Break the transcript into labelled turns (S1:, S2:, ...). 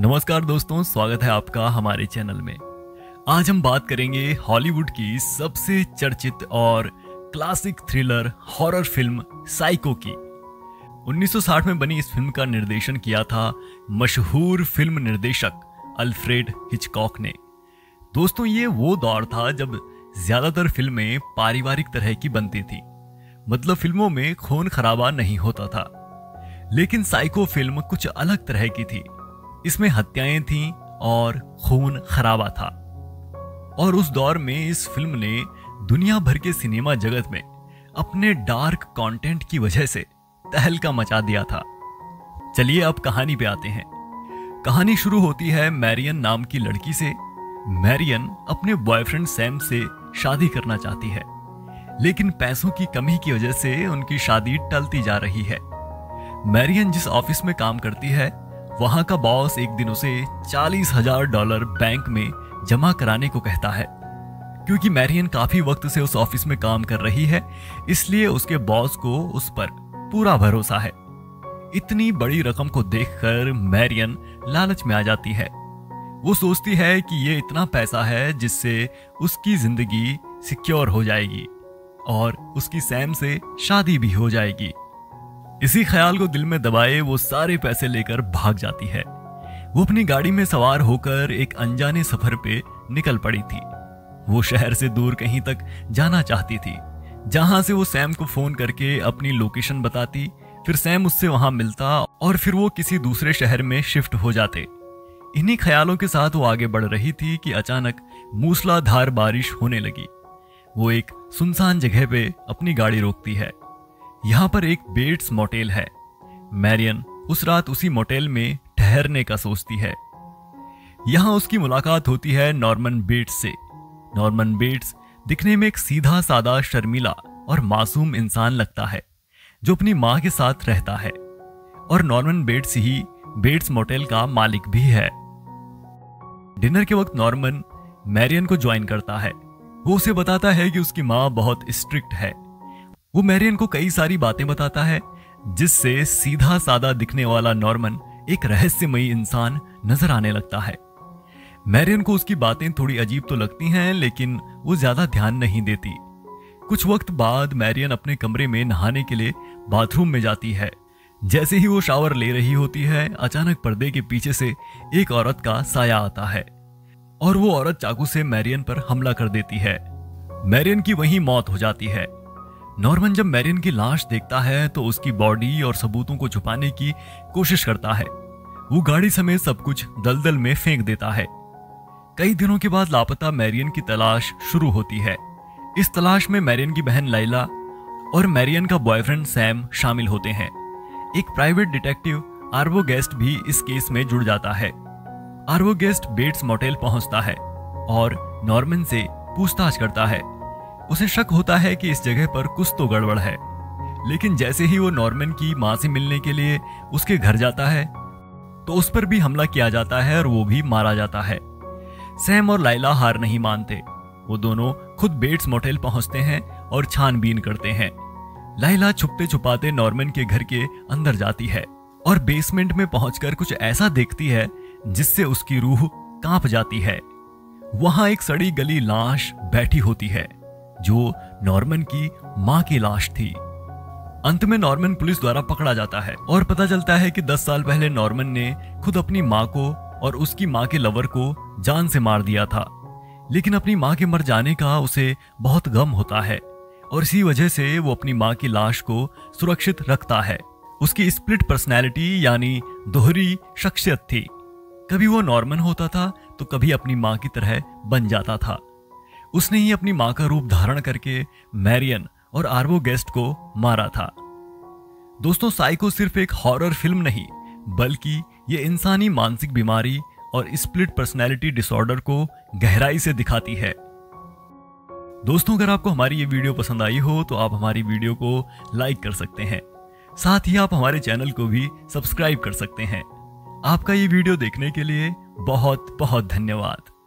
S1: नमस्कार दोस्तों, स्वागत है आपका हमारे चैनल में। आज हम बात करेंगे हॉलीवुड की सबसे चर्चित और classic thriller horror film psycho की। 1960 में बनी इस फिल्म का निर्देशन किया था मशहूर फिल्म निर्देशक अल्फ्रेड हिचकॉक ने। दोस्तों, ये वो दौर था जब ज्यादातर फिल्में पारिवारिक तरह की बनती थी, मतलब फिल्मों में खून खराबा नहीं होता था। लेकिन साइको फिल्म कुछ अलग तरह की थी। इसमें हत्याएं थीं और खून खराबा था। और उस दौर में इस फिल्म ने दुनिया भर के सिनेमा जगत में अपने डार्क कंटेंट की वजह से तहलका मचा दिया था। चलिए अब कहानी पे आते हैं। कहानी शुरू होती है मैरियन नाम की लड़की से। मैरियन अपने बॉयफ्रेंड सैम से शादी करना चाहती है, लेकिन पैसों की कमी की वजह से उनकी शादी टलती जा रही है। मैरियन जिस ऑफिस में काम करती है, वहां का बॉस एक दिन उसे $40,000 बैंक में जमा कराने को कहता है। क्योंकि मैरियन काफी वक्त से उस ऑफिस में काम कर रही है, इसलिए उसके बॉस को उस पर पूरा भरोसा है। इतनी बड़ी रकम को देखकर मैरियन लालच में आ जाती है। वो सोचती है कि ये इतना पैसा है जिससे उसकी जिंदगी सिक्योर हो जाएगी और उसकी सैम से शादी भी हो जाएगी। इसी ख्याल को दिल में दबाए वो सारे पैसे लेकर भाग जाती है। वो अपनी गाड़ी में सवार होकर एक अनजाने सफर पे निकल पड़ी थी। वो शहर से दूर कहीं तक जाना चाहती थी, जहां से वो सैम को फोन करके अपनी लोकेशन बताती। फिर सैम उससे वहां मिलता और फिर वो किसी दूसरे शहर में शिफ्ट हो जाते। इन्हीं ख्यालों के साथ वो आगे बढ़ रही थी कि अचानक मूसलाधार बारिश होने लगी। वो एक सुनसान जगह पे अपनी गाड़ी रोकती है। यहाँ पर एक बेट्स मोटेल है। मैरियन उस रात उसी मोटेल में ठहरने का सोचती है। यहाँ उसकी मुलाकात होती है नॉर्मन बेट्स से। नॉर्मन बेट्स दिखने में एक सीधा सादा, शर्मीला और मासूम इंसान लगता है, जो अपनी माँ के साथ रहता है। और नॉर्मन बेट्स ही बेट्स मोटेल का मालिक भी है। डिनर के वक्त नॉर्मन मैरियन को ज्वाइन करता है। वो उसे बताता है कि उसकी माँ बहुत स्ट्रिक्ट है। वो मैरियन को कई सारी बातें बताता है, जिससे सीधा सादा दिखने वाला नॉर्मन एक रहस्यमयी इंसान नजर आने लगता है। मैरियन को उसकी बातें थोड़ी अजीब तो लगती हैं, लेकिन वो ज्यादा ध्यान नहीं देती। कुछ वक्त बाद मैरियन अपने कमरे में नहाने के लिए बाथरूम में जाती है। जैसे ही वो शावर ले रही होती है, अचानक पर्दे के पीछे से एक औरत का साया आता है और वो औरत चाकू से मैरियन पर हमला कर देती है। मैरियन की वहीं मौत हो जाती है। नॉर्मन जब मैरियन की लाश देखता है तो उसकी बॉडी और सबूतों को छुपाने की कोशिश करता है। वो गाड़ी समेत सब कुछ दलदल में फेंक देता है। कई दिनों के बाद लापता मैरियन की तलाश शुरू होती है। इस तलाश में मैरियन की बहन लाइला और मैरियन का बॉयफ्रेंड सैम शामिल होते हैं। एक प्राइवेट डिटेक्टिव आर्वो गेस्ट भी इस केस में जुड़ जाता है। आर्वो गेस्ट बेट्स मोटेल पहुंचता है और नॉर्मन से पूछताछ करता है। उसे शक होता है कि इस जगह पर कुछ तो गड़बड़ है। लेकिन जैसे ही वो नॉर्मन की मां से मिलने के लिए उसके घर जाता है, तो उस पर भी हमला किया जाता है और वो भी मारा जाता है। सैम और लाइला हार नहीं मानते। वो दोनों खुद बेट्स मोटेल पहुंचते हैं और छानबीन करते हैं। लाइला छुपते छुपाते नॉर्मन के घर के अंदर जाती है और बेसमेंट में पहुंचकर कुछ ऐसा देखती है जिससे उसकी रूह कांप जाती है। वहां एक सड़ी गली लाश बैठी होती है, जो नॉर्मन की मां की लाश थी। अंत में नॉर्मन पुलिस द्वारा पकड़ा जाता है और पता चलता है कि 10 साल पहले नॉर्मन ने खुद अपनी मां को और उसकी मां के लवर को जान से मार दिया था। लेकिन अपनी मां के मर जाने का उसे बहुत गम होता है और इसी वजह से वो अपनी मां की लाश को सुरक्षित रखता है। उसकी स्प्लिट पर्सनैलिटी यानी दोहरी शख्सियत थी। कभी वो नॉर्मन होता था तो कभी अपनी मां की तरह बन जाता था। उसने ही अपनी मां का रूप धारण करके मैरियन और आर्वो गेस्ट को मारा था। दोस्तों, साइको सिर्फ एक हॉरर फिल्म नहीं, बल्कि ये इंसानी मानसिक बीमारी और स्प्लिट पर्सनैलिटी डिसऑर्डर को गहराई से दिखाती है। दोस्तों, अगर आपको हमारी ये वीडियो पसंद आई हो तो आप हमारी वीडियो को लाइक कर सकते हैं। साथ ही आप हमारे चैनल को भी सब्सक्राइब कर सकते हैं। आपका ये वीडियो देखने के लिए बहुत बहुत धन्यवाद।